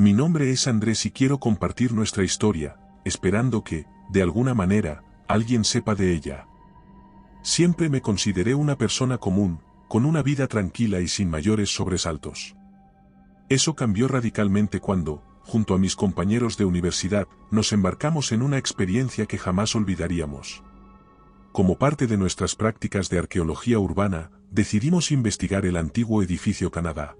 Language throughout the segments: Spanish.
Mi nombre es Andrés y quiero compartir nuestra historia, esperando que, de alguna manera, alguien sepa de ella. Siempre me consideré una persona común, con una vida tranquila y sin mayores sobresaltos. Eso cambió radicalmente cuando, junto a mis compañeros de universidad, nos embarcamos en una experiencia que jamás olvidaríamos. Como parte de nuestras prácticas de arqueología urbana, decidimos investigar el antiguo edificio Canadá.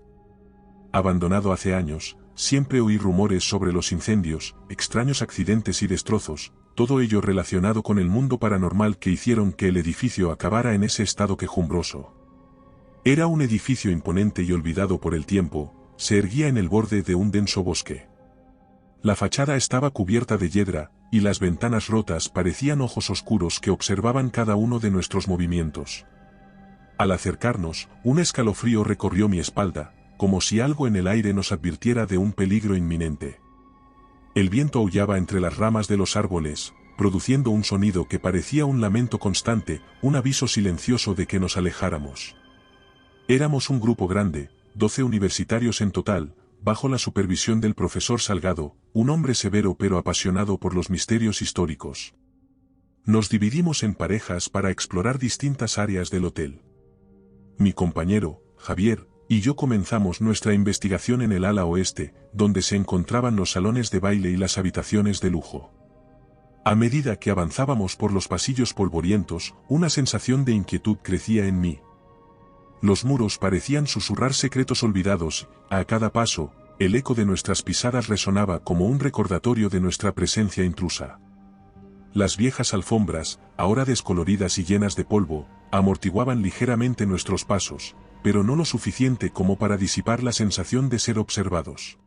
Abandonado hace años, siempre oí rumores sobre los incendios, extraños accidentes y destrozos, todo ello relacionado con el mundo paranormal que hicieron que el edificio acabara en ese estado quejumbroso. Era un edificio imponente y olvidado por el tiempo, se erguía en el borde de un denso bosque. La fachada estaba cubierta de hiedra, y las ventanas rotas parecían ojos oscuros que observaban cada uno de nuestros movimientos. Al acercarnos, un escalofrío recorrió mi espalda, como si algo en el aire nos advirtiera de un peligro inminente. El viento aullaba entre las ramas de los árboles, produciendo un sonido que parecía un lamento constante, un aviso silencioso de que nos alejáramos. Éramos un grupo grande, 12 universitarios en total, bajo la supervisión del profesor Salgado, un hombre severo pero apasionado por los misterios históricos. Nos dividimos en parejas para explorar distintas áreas del hotel. Mi compañero, Javier, y yo comenzamos nuestra investigación en el ala oeste, donde se encontraban los salones de baile y las habitaciones de lujo. A medida que avanzábamos por los pasillos polvorientos, una sensación de inquietud crecía en mí. Los muros parecían susurrar secretos olvidados, a cada paso, el eco de nuestras pisadas resonaba como un recordatorio de nuestra presencia intrusa. Las viejas alfombras, ahora descoloridas y llenas de polvo, amortiguaban ligeramente nuestros pasos, pero no lo suficiente como para disipar la sensación de ser observados.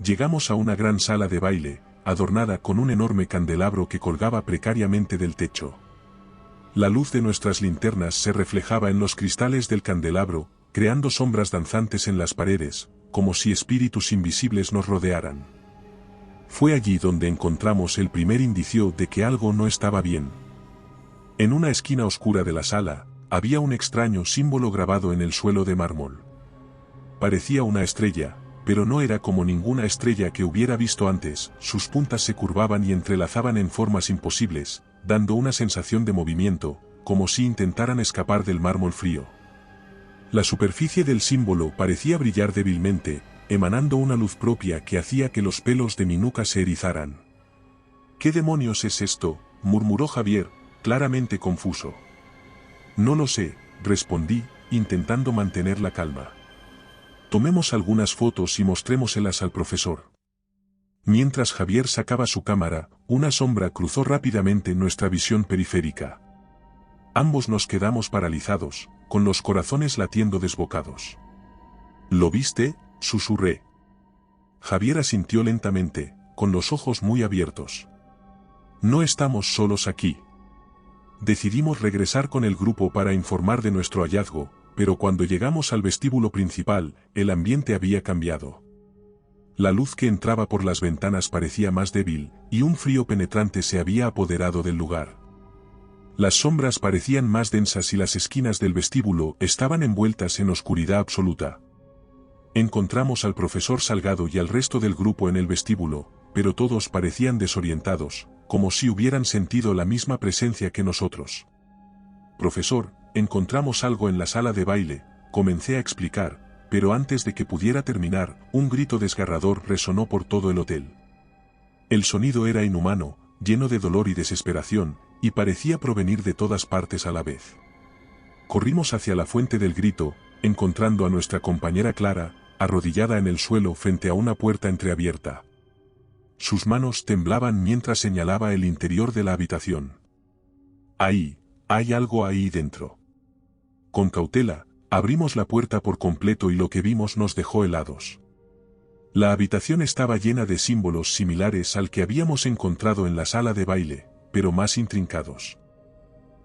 Llegamos a una gran sala de baile, adornada con un enorme candelabro que colgaba precariamente del techo. La luz de nuestras linternas se reflejaba en los cristales del candelabro, creando sombras danzantes en las paredes, como si espíritus invisibles nos rodearan. Fue allí donde encontramos el primer indicio de que algo no estaba bien. En una esquina oscura de la sala, había un extraño símbolo grabado en el suelo de mármol. Parecía una estrella, pero no era como ninguna estrella que hubiera visto antes, sus puntas se curvaban y entrelazaban en formas imposibles, dando una sensación de movimiento, como si intentaran escapar del mármol frío. La superficie del símbolo parecía brillar débilmente, emanando una luz propia que hacía que los pelos de mi nuca se erizaran. ¿Qué demonios es esto?, murmuró Javier, claramente confuso. No lo sé, respondí, intentando mantener la calma. Tomemos algunas fotos y mostrémoselas al profesor. Mientras Javier sacaba su cámara, una sombra cruzó rápidamente nuestra visión periférica. Ambos nos quedamos paralizados, con los corazones latiendo desbocados. ¿Lo viste?, susurré. Javier asintió lentamente, con los ojos muy abiertos. No estamos solos aquí. Decidimos regresar con el grupo para informar de nuestro hallazgo, pero cuando llegamos al vestíbulo principal, el ambiente había cambiado. La luz que entraba por las ventanas parecía más débil, y un frío penetrante se había apoderado del lugar. Las sombras parecían más densas y las esquinas del vestíbulo estaban envueltas en oscuridad absoluta. Encontramos al profesor Salgado y al resto del grupo en el vestíbulo, pero todos parecían desorientados, como si hubieran sentido la misma presencia que nosotros. Profesor, encontramos algo en la sala de baile, comencé a explicar, pero antes de que pudiera terminar, un grito desgarrador resonó por todo el hotel. El sonido era inhumano, lleno de dolor y desesperación, y parecía provenir de todas partes a la vez. Corrimos hacia la fuente del grito, encontrando a nuestra compañera Clara, arrodillada en el suelo frente a una puerta entreabierta. Sus manos temblaban mientras señalaba el interior de la habitación. Ahí, hay algo ahí dentro. Con cautela, abrimos la puerta por completo y lo que vimos nos dejó helados. La habitación estaba llena de símbolos similares al que habíamos encontrado en la sala de baile, pero más intrincados.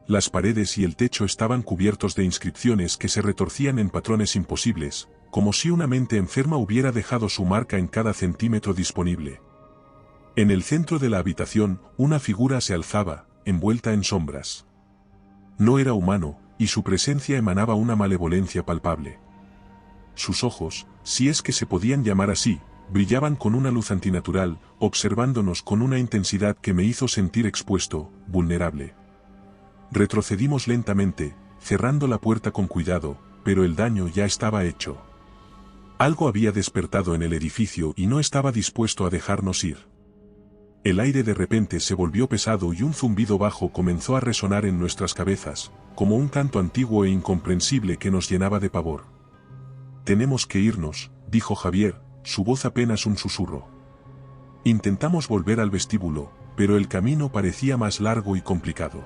Las paredes y el techo estaban cubiertos de inscripciones que se retorcían en patrones imposibles, como si una mente enferma hubiera dejado su marca en cada centímetro disponible. En el centro de la habitación, una figura se alzaba, envuelta en sombras. No era humano, y su presencia emanaba una malevolencia palpable. Sus ojos, si es que se podían llamar así, brillaban con una luz antinatural, observándonos con una intensidad que me hizo sentir expuesto, vulnerable. Retrocedimos lentamente, cerrando la puerta con cuidado, pero el daño ya estaba hecho. Algo había despertado en el edificio y no estaba dispuesto a dejarnos ir. El aire de repente se volvió pesado y un zumbido bajo comenzó a resonar en nuestras cabezas, como un canto antiguo e incomprensible que nos llenaba de pavor. «Tenemos que irnos», dijo Javier, su voz apenas un susurro. Intentamos volver al vestíbulo, pero el camino parecía más largo y complicado.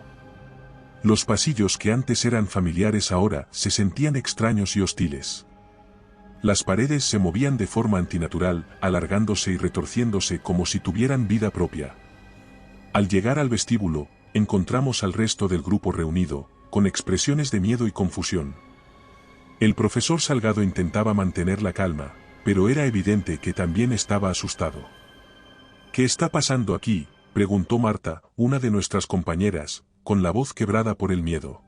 Los pasillos que antes eran familiares ahora se sentían extraños y hostiles. Las paredes se movían de forma antinatural, alargándose y retorciéndose como si tuvieran vida propia. Al llegar al vestíbulo, encontramos al resto del grupo reunido, con expresiones de miedo y confusión. El profesor Salgado intentaba mantener la calma, pero era evidente que también estaba asustado. «¿Qué está pasando aquí?», preguntó Marta, una de nuestras compañeras, con la voz quebrada por el miedo.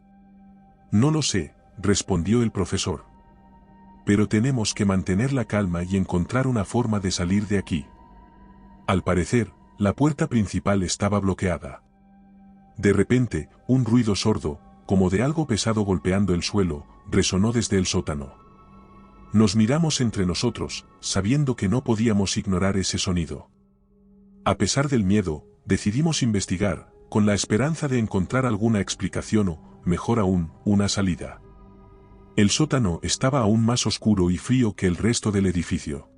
«No lo sé», respondió el profesor. «Pero tenemos que mantener la calma y encontrar una forma de salir de aquí». Al parecer, la puerta principal estaba bloqueada. De repente, un ruido sordo, como de algo pesado golpeando el suelo, resonó desde el sótano. Nos miramos entre nosotros, sabiendo que no podíamos ignorar ese sonido. A pesar del miedo, decidimos investigar, con la esperanza de encontrar alguna explicación o, mejor aún, una salida. El sótano estaba aún más oscuro y frío que el resto del edificio.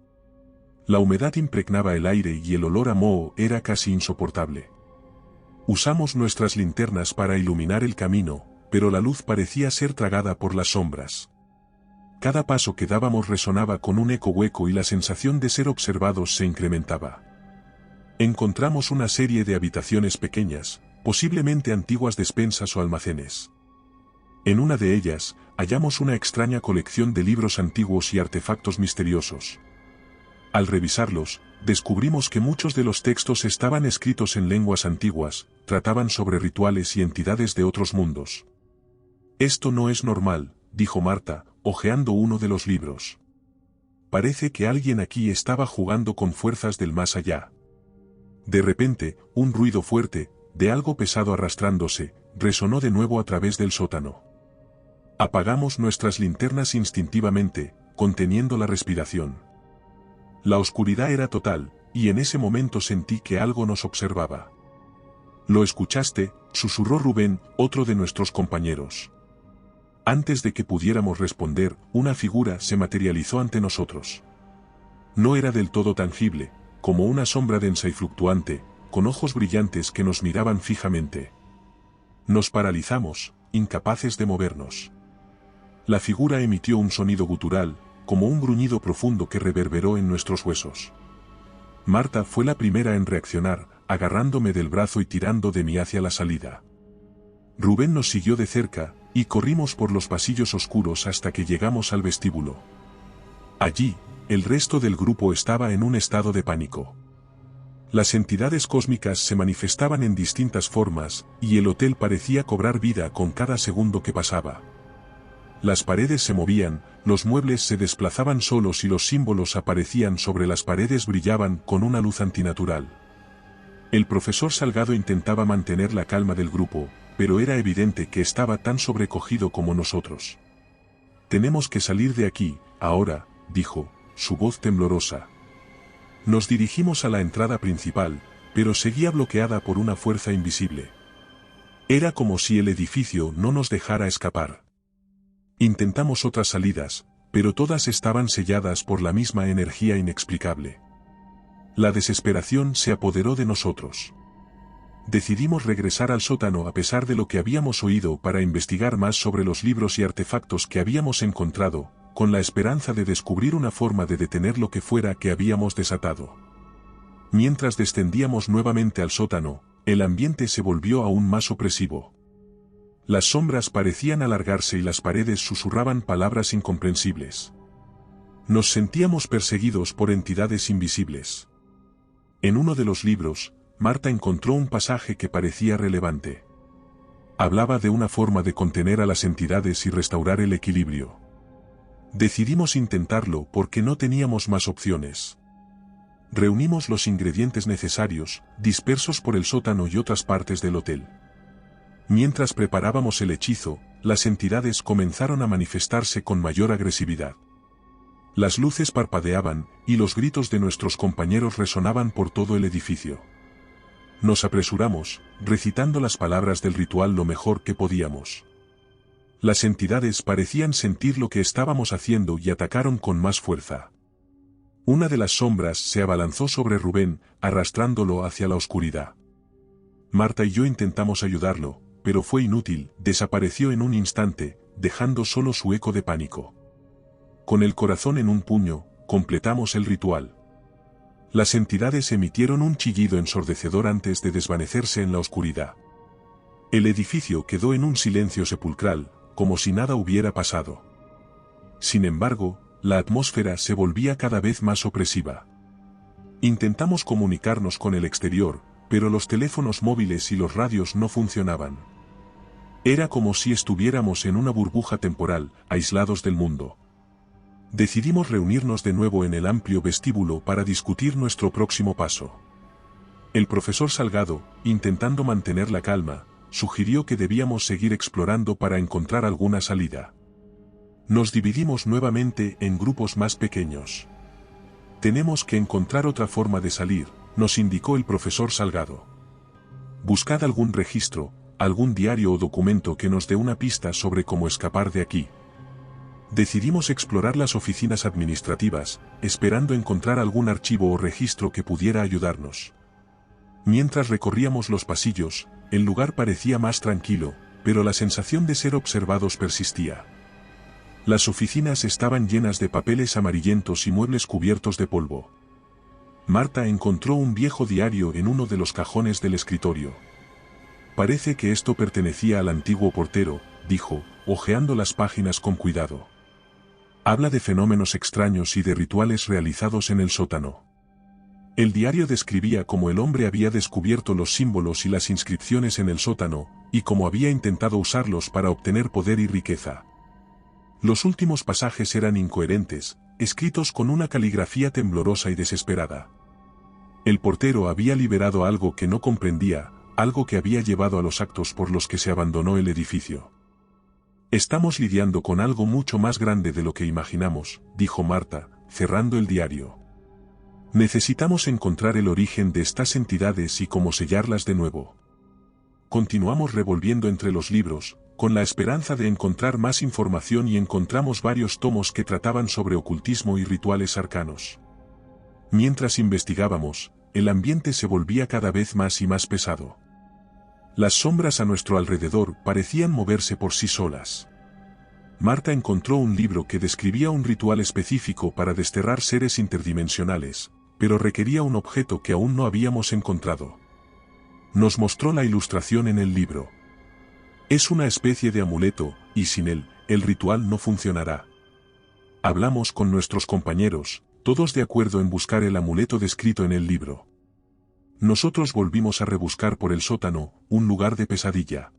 La humedad impregnaba el aire y el olor a moho era casi insoportable. Usamos nuestras linternas para iluminar el camino, pero la luz parecía ser tragada por las sombras. Cada paso que dábamos resonaba con un eco hueco y la sensación de ser observados se incrementaba. Encontramos una serie de habitaciones pequeñas, posiblemente antiguas despensas o almacenes. En una de ellas, hallamos una extraña colección de libros antiguos y artefactos misteriosos. Al revisarlos, descubrimos que muchos de los textos estaban escritos en lenguas antiguas, trataban sobre rituales y entidades de otros mundos. «Esto no es normal», dijo Marta, hojeando uno de los libros. «Parece que alguien aquí estaba jugando con fuerzas del más allá». De repente, un ruido fuerte, de algo pesado arrastrándose, resonó de nuevo a través del sótano. Apagamos nuestras linternas instintivamente, conteniendo la respiración. La oscuridad era total, y en ese momento sentí que algo nos observaba. «¿Lo escuchaste?», susurró Rubén, otro de nuestros compañeros. Antes de que pudiéramos responder, una figura se materializó ante nosotros. No era del todo tangible, como una sombra densa y fluctuante, con ojos brillantes que nos miraban fijamente. Nos paralizamos, incapaces de movernos. La figura emitió un sonido gutural, como un gruñido profundo que reverberó en nuestros huesos. Marta fue la primera en reaccionar, agarrándome del brazo y tirando de mí hacia la salida. Rubén nos siguió de cerca, y corrimos por los pasillos oscuros hasta que llegamos al vestíbulo. Allí, el resto del grupo estaba en un estado de pánico. Las entidades cósmicas se manifestaban en distintas formas, y el hotel parecía cobrar vida con cada segundo que pasaba. Las paredes se movían, los muebles se desplazaban solos y los símbolos aparecían sobre las paredes brillaban con una luz antinatural. El profesor Salgado intentaba mantener la calma del grupo, pero era evidente que estaba tan sobrecogido como nosotros. «Tenemos que salir de aquí, ahora», dijo, su voz temblorosa. Nos dirigimos a la entrada principal, pero seguía bloqueada por una fuerza invisible. Era como si el edificio no nos dejara escapar. Intentamos otras salidas, pero todas estaban selladas por la misma energía inexplicable. La desesperación se apoderó de nosotros. Decidimos regresar al sótano a pesar de lo que habíamos oído para investigar más sobre los libros y artefactos que habíamos encontrado, con la esperanza de descubrir una forma de detener lo que fuera que habíamos desatado. Mientras descendíamos nuevamente al sótano, el ambiente se volvió aún más opresivo. Las sombras parecían alargarse y las paredes susurraban palabras incomprensibles. Nos sentíamos perseguidos por entidades invisibles. En uno de los libros, Marta encontró un pasaje que parecía relevante. Hablaba de una forma de contener a las entidades y restaurar el equilibrio. Decidimos intentarlo porque no teníamos más opciones. Reunimos los ingredientes necesarios, dispersos por el sótano y otras partes del hotel. Mientras preparábamos el hechizo, las entidades comenzaron a manifestarse con mayor agresividad. Las luces parpadeaban, y los gritos de nuestros compañeros resonaban por todo el edificio. Nos apresuramos, recitando las palabras del ritual lo mejor que podíamos. Las entidades parecían sentir lo que estábamos haciendo y atacaron con más fuerza. Una de las sombras se abalanzó sobre Rubén, arrastrándolo hacia la oscuridad. Marta y yo intentamos ayudarlo, pero fue inútil, desapareció en un instante, dejando solo su eco de pánico. Con el corazón en un puño, completamos el ritual. Las entidades emitieron un chillido ensordecedor antes de desvanecerse en la oscuridad. El edificio quedó en un silencio sepulcral, como si nada hubiera pasado. Sin embargo, la atmósfera se volvía cada vez más opresiva. Intentamos comunicarnos con el exterior, pero los teléfonos móviles y los radios no funcionaban. Era como si estuviéramos en una burbuja temporal, aislados del mundo. Decidimos reunirnos de nuevo en el amplio vestíbulo para discutir nuestro próximo paso. El profesor Salgado, intentando mantener la calma, sugirió que debíamos seguir explorando para encontrar alguna salida. Nos dividimos nuevamente en grupos más pequeños. Tenemos que encontrar otra forma de salir, nos indicó el profesor Salgado. Buscad algún registro, algún diario o documento que nos dé una pista sobre cómo escapar de aquí. Decidimos explorar las oficinas administrativas, esperando encontrar algún archivo o registro que pudiera ayudarnos. Mientras recorríamos los pasillos, el lugar parecía más tranquilo, pero la sensación de ser observados persistía. Las oficinas estaban llenas de papeles amarillentos y muebles cubiertos de polvo. Marta encontró un viejo diario en uno de los cajones del escritorio. Parece que esto pertenecía al antiguo portero, dijo, hojeando las páginas con cuidado. Habla de fenómenos extraños y de rituales realizados en el sótano. El diario describía cómo el hombre había descubierto los símbolos y las inscripciones en el sótano, y cómo había intentado usarlos para obtener poder y riqueza. Los últimos pasajes eran incoherentes, escritos con una caligrafía temblorosa y desesperada. El portero había liberado algo que no comprendía, algo que había llevado a los actos por los que se abandonó el edificio. Estamos lidiando con algo mucho más grande de lo que imaginamos, dijo Marta, cerrando el diario. Necesitamos encontrar el origen de estas entidades y cómo sellarlas de nuevo. Continuamos revolviendo entre los libros, con la esperanza de encontrar más información, y encontramos varios tomos que trataban sobre ocultismo y rituales arcanos. Mientras investigábamos, el ambiente se volvía cada vez más y más pesado. Las sombras a nuestro alrededor parecían moverse por sí solas. Marta encontró un libro que describía un ritual específico para desterrar seres interdimensionales, pero requería un objeto que aún no habíamos encontrado. Nos mostró la ilustración en el libro. Es una especie de amuleto, y sin él, el ritual no funcionará. Hablamos con nuestros compañeros, todos de acuerdo en buscar el amuleto descrito en el libro. Nosotros volvimos a rebuscar por el sótano, un lugar de pesadilla.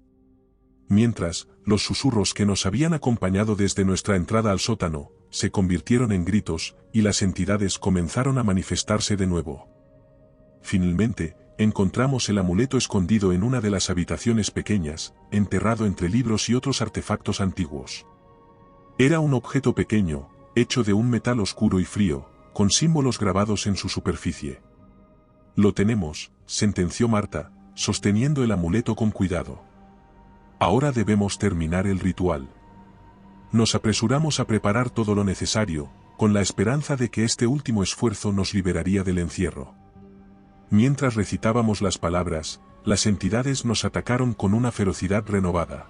Mientras, los susurros que nos habían acompañado desde nuestra entrada al sótano, se convirtieron en gritos, y las entidades comenzaron a manifestarse de nuevo. Finalmente, encontramos el amuleto escondido en una de las habitaciones pequeñas, enterrado entre libros y otros artefactos antiguos. Era un objeto pequeño, hecho de un metal oscuro y frío, con símbolos grabados en su superficie. Lo tenemos, sentenció Marta, sosteniendo el amuleto con cuidado. Ahora debemos terminar el ritual. Nos apresuramos a preparar todo lo necesario, con la esperanza de que este último esfuerzo nos liberaría del encierro. Mientras recitábamos las palabras, las entidades nos atacaron con una ferocidad renovada.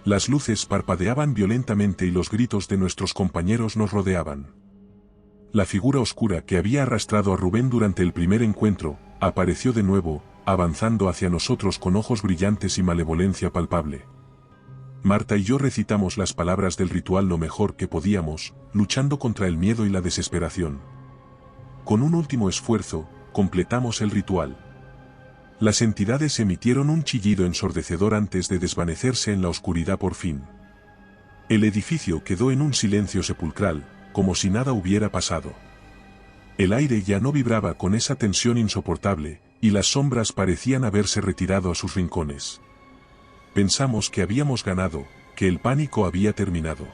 Las luces parpadeaban violentamente y los gritos de nuestros compañeros nos rodeaban. La figura oscura que había arrastrado a Rubén durante el primer encuentro, apareció de nuevo, avanzando hacia nosotros con ojos brillantes y malevolencia palpable. Marta y yo recitamos las palabras del ritual lo mejor que podíamos, luchando contra el miedo y la desesperación. Con un último esfuerzo, completamos el ritual. Las entidades emitieron un chillido ensordecedor antes de desvanecerse en la oscuridad por fin. El edificio quedó en un silencio sepulcral, como si nada hubiera pasado. El aire ya no vibraba con esa tensión insoportable, y las sombras parecían haberse retirado a sus rincones. Pensamos que habíamos ganado, que el pánico había terminado.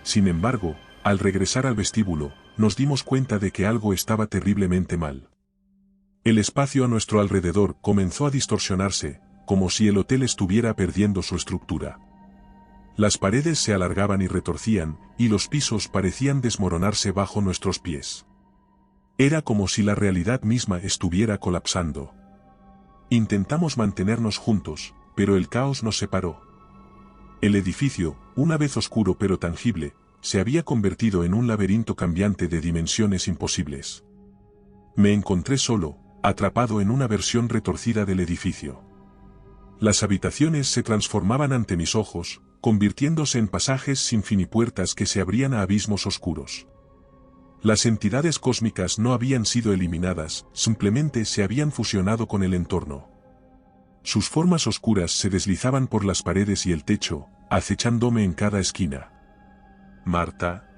Sin embargo, al regresar al vestíbulo, nos dimos cuenta de que algo estaba terriblemente mal. El espacio a nuestro alrededor comenzó a distorsionarse, como si el hotel estuviera perdiendo su estructura. Las paredes se alargaban y retorcían, y los pisos parecían desmoronarse bajo nuestros pies. Era como si la realidad misma estuviera colapsando. Intentamos mantenernos juntos, pero el caos nos separó. El edificio, una vez oscuro pero tangible, se había convertido en un laberinto cambiante de dimensiones imposibles. Me encontré solo, atrapado en una versión retorcida del edificio. Las habitaciones se transformaban ante mis ojos, convirtiéndose en pasajes sin fin y puertas que se abrían a abismos oscuros. Las entidades cósmicas no habían sido eliminadas, simplemente se habían fusionado con el entorno. Sus formas oscuras se deslizaban por las paredes y el techo, acechándome en cada esquina. «Marta».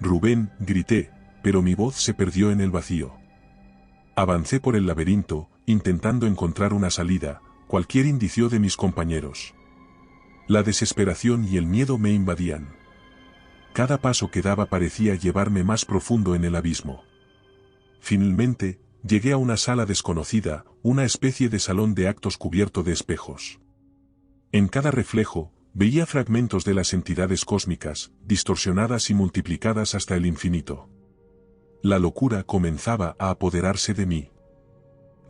«Rubén», grité, pero mi voz se perdió en el vacío. Avancé por el laberinto, intentando encontrar una salida, cualquier indicio de mis compañeros. La desesperación y el miedo me invadían. Cada paso que daba parecía llevarme más profundo en el abismo. Finalmente, llegué a una sala desconocida, una especie de salón de actos cubierto de espejos. En cada reflejo, veía fragmentos de las entidades cósmicas, distorsionadas y multiplicadas hasta el infinito. La locura comenzaba a apoderarse de mí.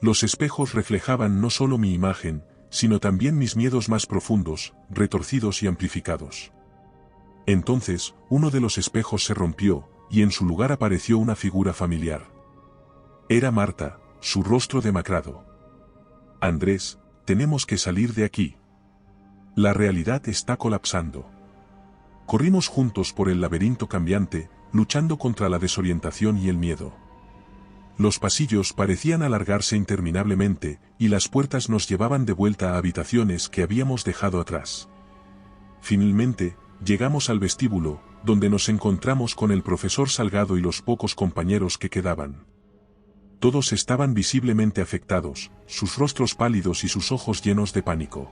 Los espejos reflejaban no solo mi imagen, sino también mis miedos más profundos, retorcidos y amplificados. Entonces, uno de los espejos se rompió, y en su lugar apareció una figura familiar. Era Marta, su rostro demacrado. «Andrés, tenemos que salir de aquí. La realidad está colapsando». Corrimos juntos por el laberinto cambiante, luchando contra la desorientación y el miedo. Los pasillos parecían alargarse interminablemente, y las puertas nos llevaban de vuelta a habitaciones que habíamos dejado atrás. Finalmente, llegamos al vestíbulo, donde nos encontramos con el profesor Salgado y los pocos compañeros que quedaban. Todos estaban visiblemente afectados, sus rostros pálidos y sus ojos llenos de pánico.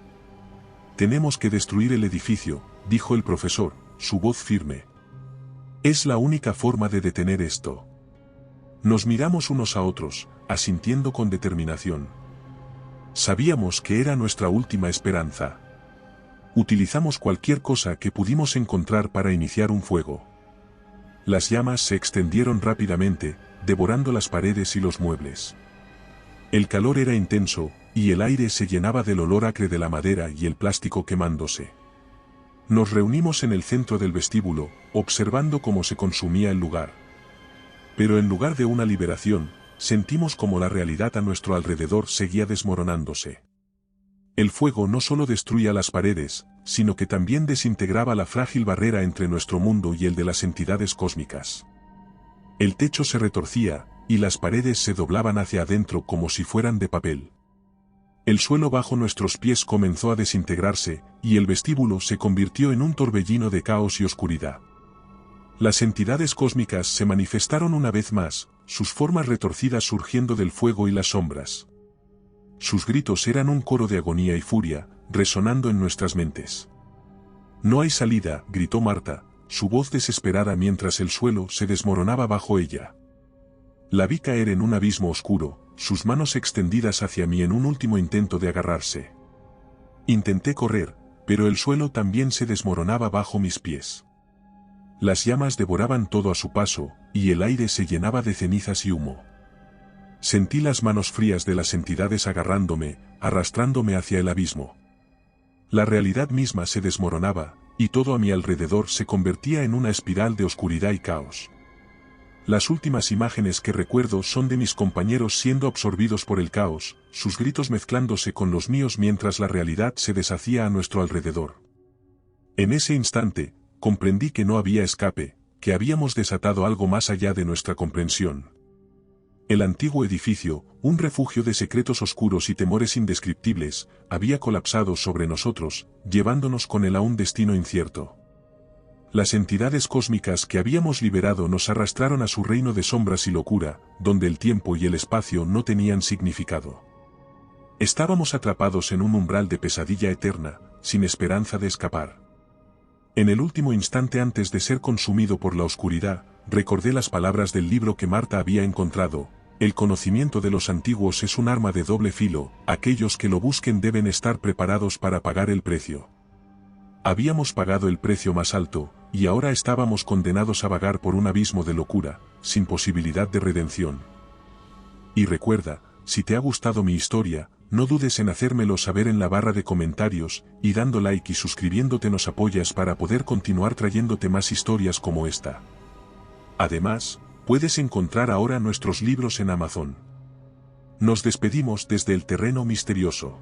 «Tenemos que destruir el edificio», dijo el profesor, su voz firme. «Es la única forma de detener esto». Nos miramos unos a otros, asintiendo con determinación. Sabíamos que era nuestra última esperanza. Utilizamos cualquier cosa que pudimos encontrar para iniciar un fuego. Las llamas se extendieron rápidamente, devorando las paredes y los muebles. El calor era intenso, y el aire se llenaba del olor acre de la madera y el plástico quemándose. Nos reunimos en el centro del vestíbulo, observando cómo se consumía el lugar. Pero en lugar de una liberación, sentimos como la realidad a nuestro alrededor seguía desmoronándose. El fuego no solo destruía las paredes, sino que también desintegraba la frágil barrera entre nuestro mundo y el de las entidades cósmicas. El techo se retorcía, y las paredes se doblaban hacia adentro como si fueran de papel. El suelo bajo nuestros pies comenzó a desintegrarse, y el vestíbulo se convirtió en un torbellino de caos y oscuridad. Las entidades cósmicas se manifestaron una vez más, sus formas retorcidas surgiendo del fuego y las sombras. Sus gritos eran un coro de agonía y furia, resonando en nuestras mentes. «No hay salida», gritó Marta, su voz desesperada mientras el suelo se desmoronaba bajo ella. La vi caer en un abismo oscuro, sus manos extendidas hacia mí en un último intento de agarrarse. Intenté correr, pero el suelo también se desmoronaba bajo mis pies. Las llamas devoraban todo a su paso, y el aire se llenaba de cenizas y humo. Sentí las manos frías de las entidades agarrándome, arrastrándome hacia el abismo. La realidad misma se desmoronaba, y todo a mi alrededor se convertía en una espiral de oscuridad y caos. Las últimas imágenes que recuerdo son de mis compañeros siendo absorbidos por el caos, sus gritos mezclándose con los míos mientras la realidad se deshacía a nuestro alrededor. En ese instante, comprendí que no había escape, que habíamos desatado algo más allá de nuestra comprensión. El antiguo edificio, un refugio de secretos oscuros y temores indescriptibles, había colapsado sobre nosotros, llevándonos con él a un destino incierto. Las entidades cósmicas que habíamos liberado nos arrastraron a su reino de sombras y locura, donde el tiempo y el espacio no tenían significado. Estábamos atrapados en un umbral de pesadilla eterna, sin esperanza de escapar. En el último instante antes de ser consumido por la oscuridad, recordé las palabras del libro que Marta había encontrado: el conocimiento de los antiguos es un arma de doble filo, aquellos que lo busquen deben estar preparados para pagar el precio. Habíamos pagado el precio más alto, y ahora estábamos condenados a vagar por un abismo de locura, sin posibilidad de redención. Y recuerda, si te ha gustado mi historia, no dudes en hacérmelo saber en la barra de comentarios, y dando like y suscribiéndote nos apoyas para poder continuar trayéndote más historias como esta. Además, puedes encontrar ahora nuestros libros en Amazon. Nos despedimos desde el terreno misterioso.